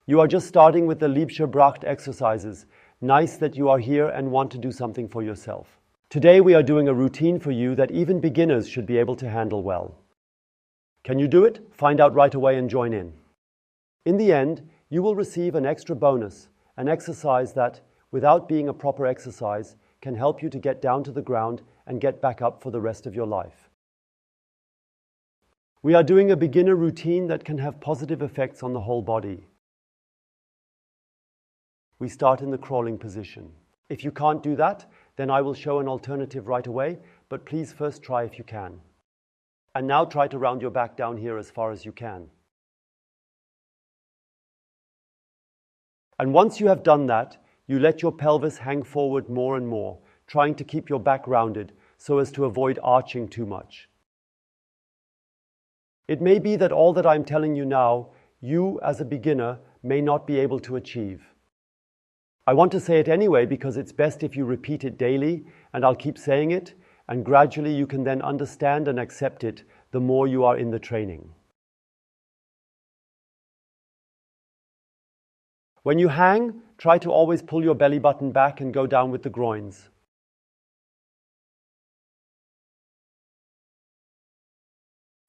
You are just starting with the Liebscher Bracht exercises. Nice that you are here and want to do something for yourself. Today we are doing a routine for you that even beginners should be able to handle well. Can you do it? Find out right away and join in. In the end, you will receive an extra bonus, an exercise that, without being a proper exercise, can help you to get down to the ground and get back up for the rest of your life. We are doing a beginner routine that can have positive effects on the whole body. We start in the crawling position. If you can't do that, then I will show an alternative right away, but please first try if you can. And now try to round your back down here as far as you can. And once you have done that, you let your pelvis hang forward more and more, trying to keep your back rounded so as to avoid arching too much. It may be that all that I'm telling you now, you as a beginner may not be able to achieve. I want to say it anyway because it's best if you repeat it daily, and I'll keep saying it, and gradually you can then understand and accept it the more you are in the training. When you hang, try to always pull your belly button back and go down with the groins.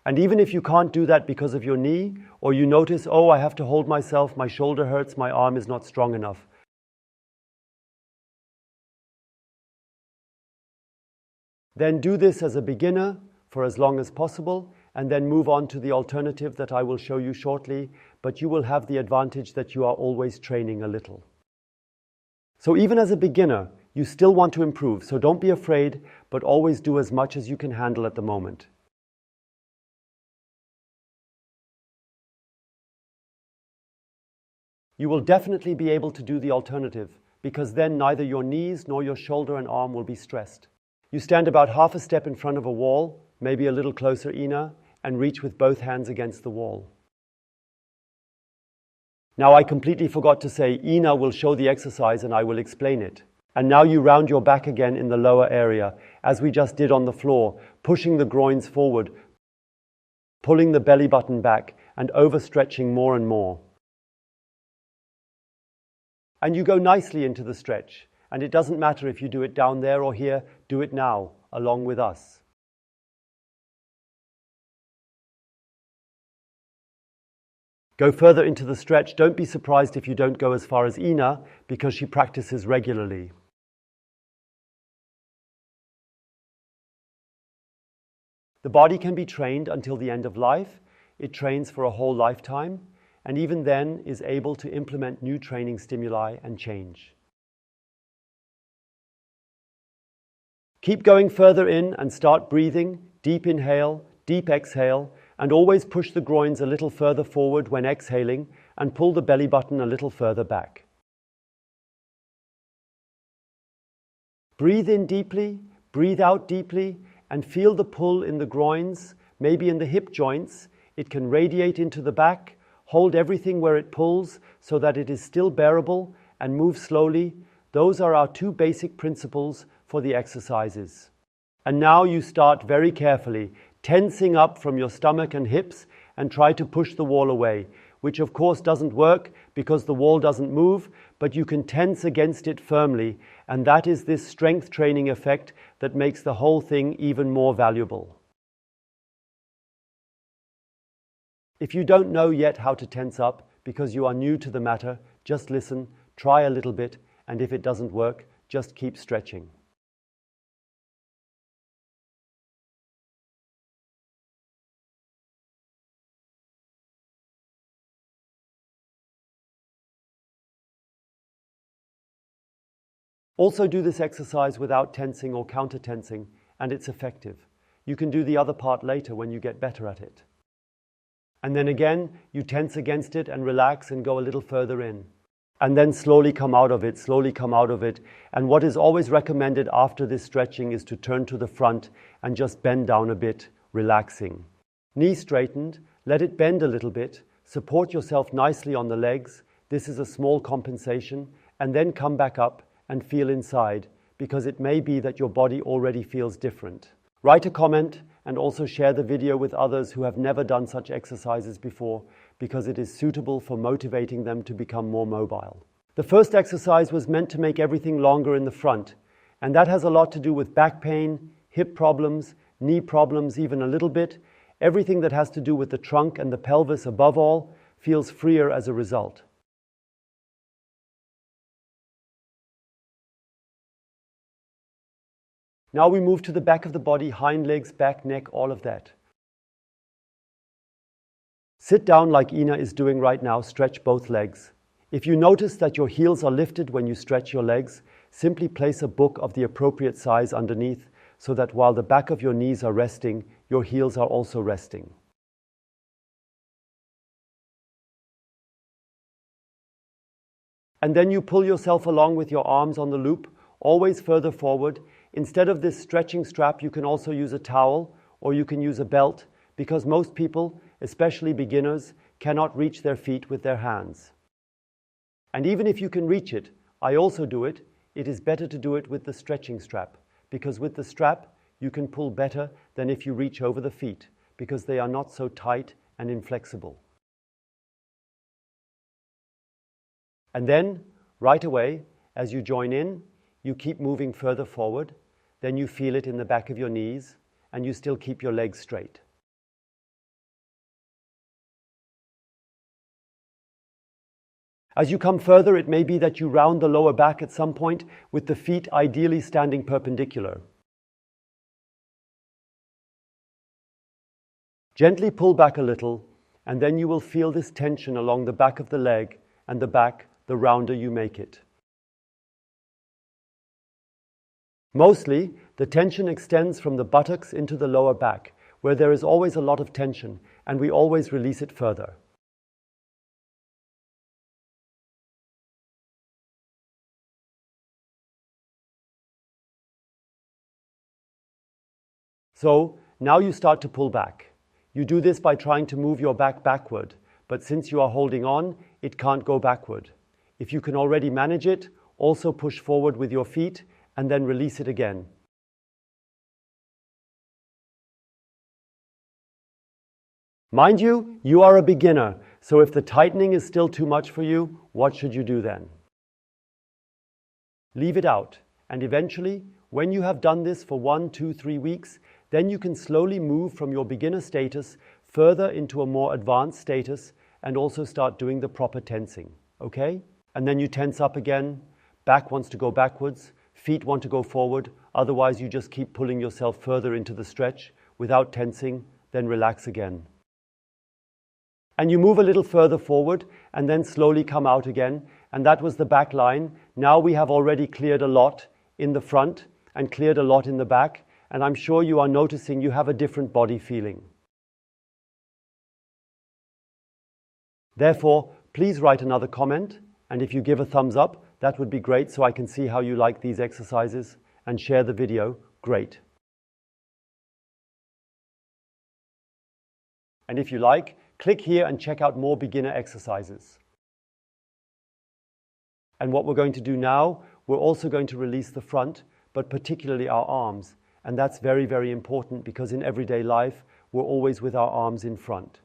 And even if you can't do that because of your knee, or you notice, oh, I have to hold myself, my shoulder hurts, my arm is not strong enough, then do this as a beginner for as long as possible, and then move on to the alternative that I will show you shortly, but you will have the advantage that you are always training a little. So even as a beginner, you still want to improve, so don't be afraid, but always do as much as you can handle at the moment. You will definitely be able to do the alternative, because then neither your knees nor your shoulder and arm will be stressed. You stand about half a step in front of a wall, maybe a little closer, Ina, and reach with both hands against the wall. Now I completely forgot to say, Ina will show the exercise and I will explain it. And now you round your back again in the lower area, as we just did on the floor, pushing the groins forward, pulling the belly button back, and overstretching more and more. And you go nicely into the stretch. And it doesn't matter if you do it down there or here, do it now, along with us. Go further into the stretch. Don't be surprised if you don't go as far as Ina, because she practices regularly. The body can be trained until the end of life. It trains for a whole lifetime, and even then is able to implement new training stimuli and change. Keep going further in and start breathing, deep inhale, deep exhale, and always push the groins a little further forward when exhaling and pull the belly button a little further back. Breathe in deeply, breathe out deeply, and feel the pull in the groins, maybe in the hip joints. It can radiate into the back, hold everything where it pulls so that it is still bearable, and move slowly. Those are our two basic principles for the exercises. And now you start very carefully, tensing up from your stomach and hips and try to push the wall away, which of course doesn't work because the wall doesn't move, but you can tense against it firmly, and that is this strength training effect that makes the whole thing even more valuable. If you don't know yet how to tense up because you are new to the matter, just listen, try a little bit, and if it doesn't work, just keep stretching. Also do this exercise without tensing or counter-tensing, and it's effective. You can do the other part later when you get better at it. And then again, you tense against it and relax and go a little further in. And then slowly come out of it, slowly come out of it. And what is always recommended after this stretching is to turn to the front and just bend down a bit, relaxing. Knee straightened, let it bend a little bit, support yourself nicely on the legs. This is a small compensation, and then come back up and feel inside, because it may be that your body already feels different. Write a comment and also share the video with others who have never done such exercises before, because it is suitable for motivating them to become more mobile. The first exercise was meant to make everything longer in the front, and that has a lot to do with back pain, hip problems, knee problems even a little bit. Everything that has to do with the trunk and the pelvis above all feels freer as a result. Now we move to the back of the body, hind legs, back, neck, all of that. Sit down like Ina is doing right now, stretch both legs. If you notice that your heels are lifted when you stretch your legs, simply place a book of the appropriate size underneath so that while the back of your knees are resting, your heels are also resting. And then you pull yourself along with your arms on the loop, always further forward. Instead of this stretching strap, you can also use a towel or you can use a belt, because most people, especially beginners, cannot reach their feet with their hands. And even if you can reach it, I also do it, it is better to do it with the stretching strap, because with the strap you can pull better than if you reach over the feet, because they are not so tight and inflexible. And then, right away, as you join in, you keep moving further forward, then you feel it in the back of your knees, and you still keep your legs straight. As you come further, it may be that you round the lower back at some point with the feet ideally standing perpendicular. Gently pull back a little, and then you will feel this tension along the back of the leg and the back, the rounder you make it. Mostly, the tension extends from the buttocks into the lower back, where there is always a lot of tension, and we always release it further. So, now you start to pull back. You do this by trying to move your back backward, but since you are holding on, it can't go backward. If you can already manage it, also push forward with your feet and then release it again. Mind you, you are a beginner, so if the tightening is still too much for you, what should you do then? Leave it out, and eventually, when you have done this for 1, 2, 3 weeks, then you can slowly move from your beginner status further into a more advanced status and also start doing the proper tensing, okay? And then you tense up again, back wants to go backwards, feet want to go forward, otherwise you just keep pulling yourself further into the stretch without tensing, then relax again. And you move a little further forward and then slowly come out again, and that was the back line. Now we have already cleared a lot in the front and cleared a lot in the back, and I'm sure you are noticing you have a different body feeling. Therefore, please write another comment, and if you give a thumbs up, that would be great so I can see how you like these exercises, and share the video, great. And if you like, click here and check out more beginner exercises. And what we're going to do now, we're also going to release the front, but particularly our arms. And that's very, very important because in everyday life, we're always with our arms in front.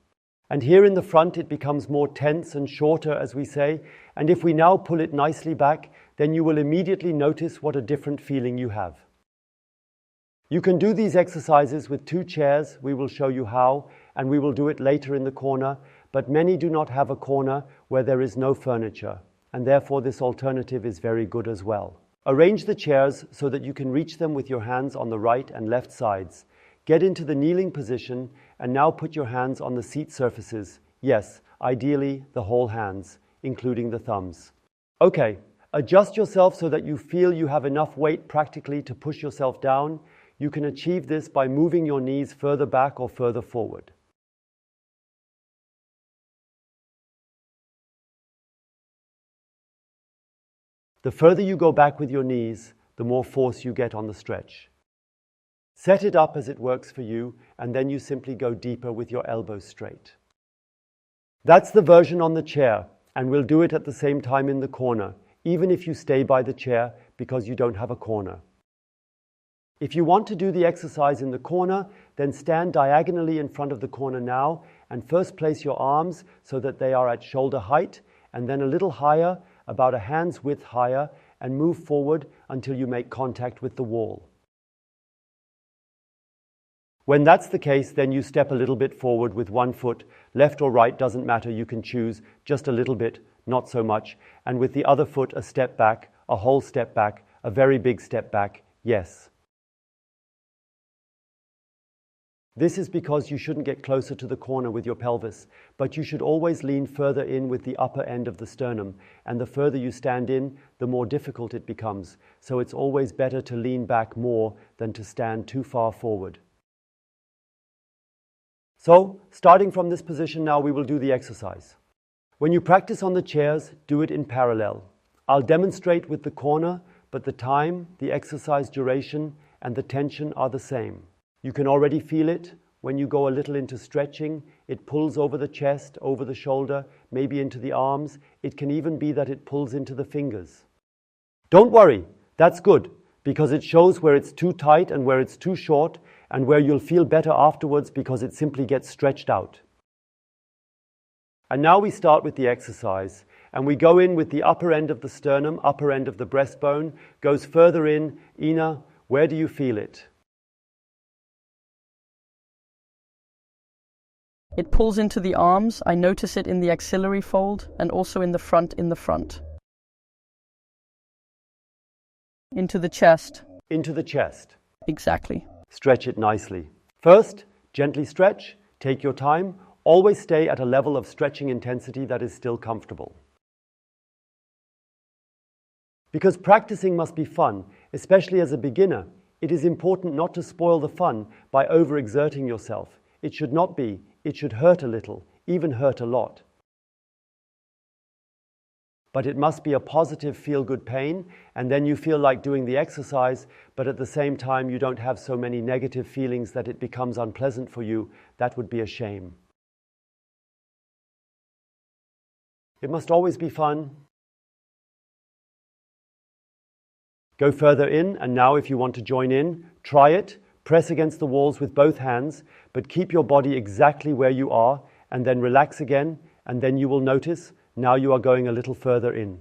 And here in the front, it becomes more tense and shorter, as we say. And if we now pull it nicely back, then you will immediately notice what a different feeling you have. You can do these exercises with 2 chairs. We will show you how, and we will do it later in the corner. But many do not have a corner where there is no furniture, and therefore this alternative is very good as well. Arrange the chairs so that you can reach them with your hands on the right and left sides. Get into the kneeling position and now put your hands on the seat surfaces. Yes, ideally the whole hands, including the thumbs. Okay, adjust yourself so that you feel you have enough weight practically to push yourself down. You can achieve this by moving your knees further back or further forward. The further you go back with your knees, the more force you get on the stretch. Set it up as it works for you, and then you simply go deeper with your elbows straight. That's the version on the chair, and we'll do it at the same time in the corner, even if you stay by the chair because you don't have a corner. If you want to do the exercise in the corner, then stand diagonally in front of the corner now And first place your arms so that they are at shoulder height, and then a little higher, about a hand's width higher, and move forward until you make contact with the wall. When that's the case, then you step a little bit forward with one foot, left or right, doesn't matter, you can choose, just a little bit, not so much, and with the other foot a step back, a whole step back, a very big step back, yes. This is because you shouldn't get closer to the corner with your pelvis, but you should always lean further in with the upper end of the sternum, and the further you stand in, the more difficult it becomes, so it's always better to lean back more than to stand too far forward. So, starting from this position now, we will do the exercise. When you practice on the chairs, do it in parallel. I'll demonstrate with the corner, but the time, the exercise duration, and the tension are the same. You can already feel it when you go a little into stretching. It pulls over the chest, over the shoulder, maybe into the arms. It can even be that it pulls into the fingers. Don't worry, that's good, because it shows where it's too tight and where it's too short, and where you'll feel better afterwards because it simply gets stretched out. And now we start with the exercise, and we go in with the upper end of the sternum, upper end of the breastbone, goes further in. Ina, where do you feel it? It pulls into the arms. I notice it in the axillary fold and also in the front. Into the chest. Into the chest. Exactly. Stretch it nicely. First, gently stretch, take your time, always stay at a level of stretching intensity that is still comfortable. Because practicing must be fun, especially as a beginner, it is important not to spoil the fun by overexerting yourself. It should not be. It should hurt a little, even hurt a lot. But it must be a positive feel-good pain, and then you feel like doing the exercise, but at the same time you don't have so many negative feelings that it becomes unpleasant for you. That would be a shame. It must always be fun. Go further in, and now if you want to join in, try it. Press against the walls with both hands, but keep your body exactly where you are, and then relax again, and then you will notice now you are going a little further in.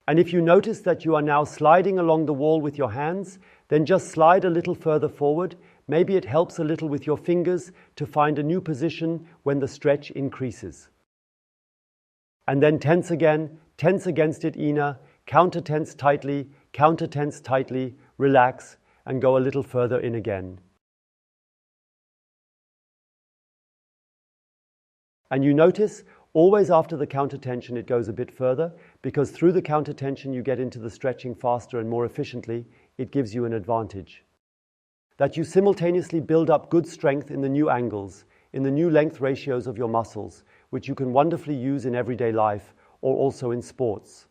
And if you notice that you are now sliding along the wall with your hands, then just slide a little further forward. Maybe it helps a little with your fingers to find a new position when the stretch increases. And then tense again, tense against it, Ina, counter tense tightly, relax, and go a little further in again. And you notice, always after the counter tension it goes a bit further, because through the counter tension you get into the stretching faster and more efficiently. It gives you an advantage. That you simultaneously build up good strength in the new angles, in the new length ratios of your muscles, which you can wonderfully use in everyday life or also in sports.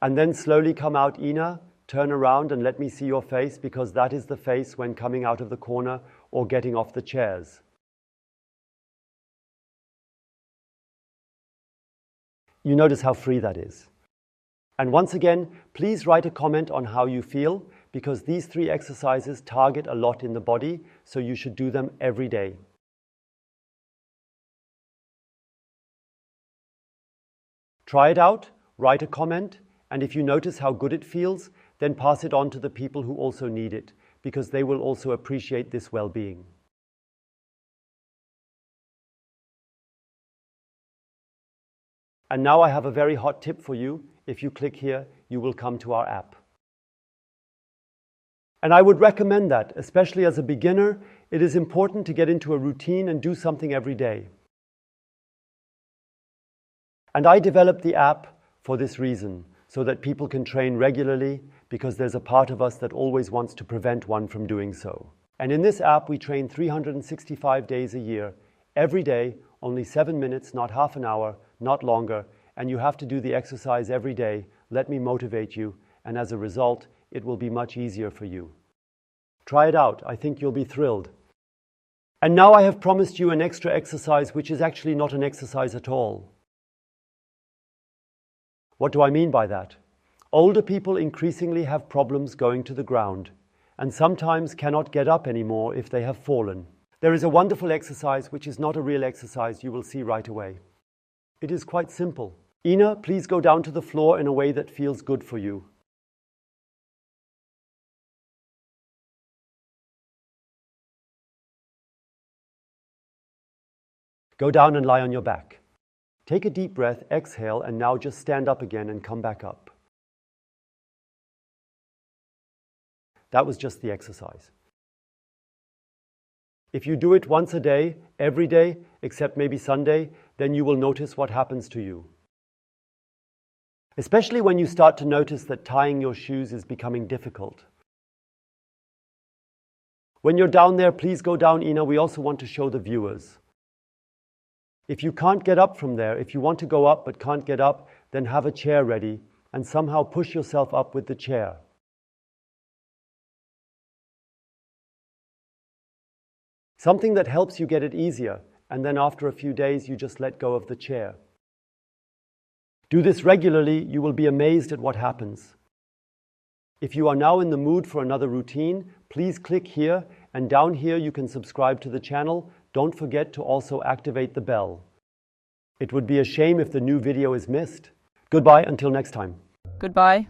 And then slowly come out, Ina. Turn around and let me see your face, because that is the face when coming out of the corner or getting off the chairs. You notice how free that is. And once again, please write a comment on how you feel, because these 3 exercises target a lot in the body, so you should do them every day. Try it out, write a comment, and if you notice how good it feels, then pass it on to the people who also need it, because they will also appreciate this well-being. And now I have a very hot tip for you. If you click here, you will come to our app. And I would recommend that, especially as a beginner. It is important to get into a routine and do something every day. And I developed the app for this reason, so that people can train regularly, because there's a part of us that always wants to prevent one from doing so. And in this app, we train 365 days a year, every day, only 7 minutes, not half an hour, not longer, and you have to do the exercise every day. Let me motivate you, and as a result, it will be much easier for you. Try it out. I think you'll be thrilled. And now I have promised you an extra exercise, which is actually not an exercise at all. What do I mean by that? Older people increasingly have problems going to the ground, and sometimes cannot get up anymore if they have fallen. There is a wonderful exercise which is not a real exercise you will see right away. It is quite simple. Ina, please go down to the floor in a way that feels good for you. Go down and lie on your back. Take a deep breath, exhale, and now just stand up again and come back up. That was just the exercise. If you do it once a day, every day, except maybe Sunday, then you will notice what happens to you. Especially when you start to notice that tying your shoes is becoming difficult. When you're down there, please go down, Ina. We also want to show the viewers. If you can't get up from there, if you want to go up but can't get up, then have a chair ready and somehow push yourself up with the chair. Something that helps you get it easier, and then after a few days you just let go of the chair. Do this regularly, you will be amazed at what happens. If you are now in the mood for another routine, please click here, and down here you can subscribe to the channel. Don't forget to also activate the bell. It would be a shame if the new video is missed. Goodbye until next time. Goodbye.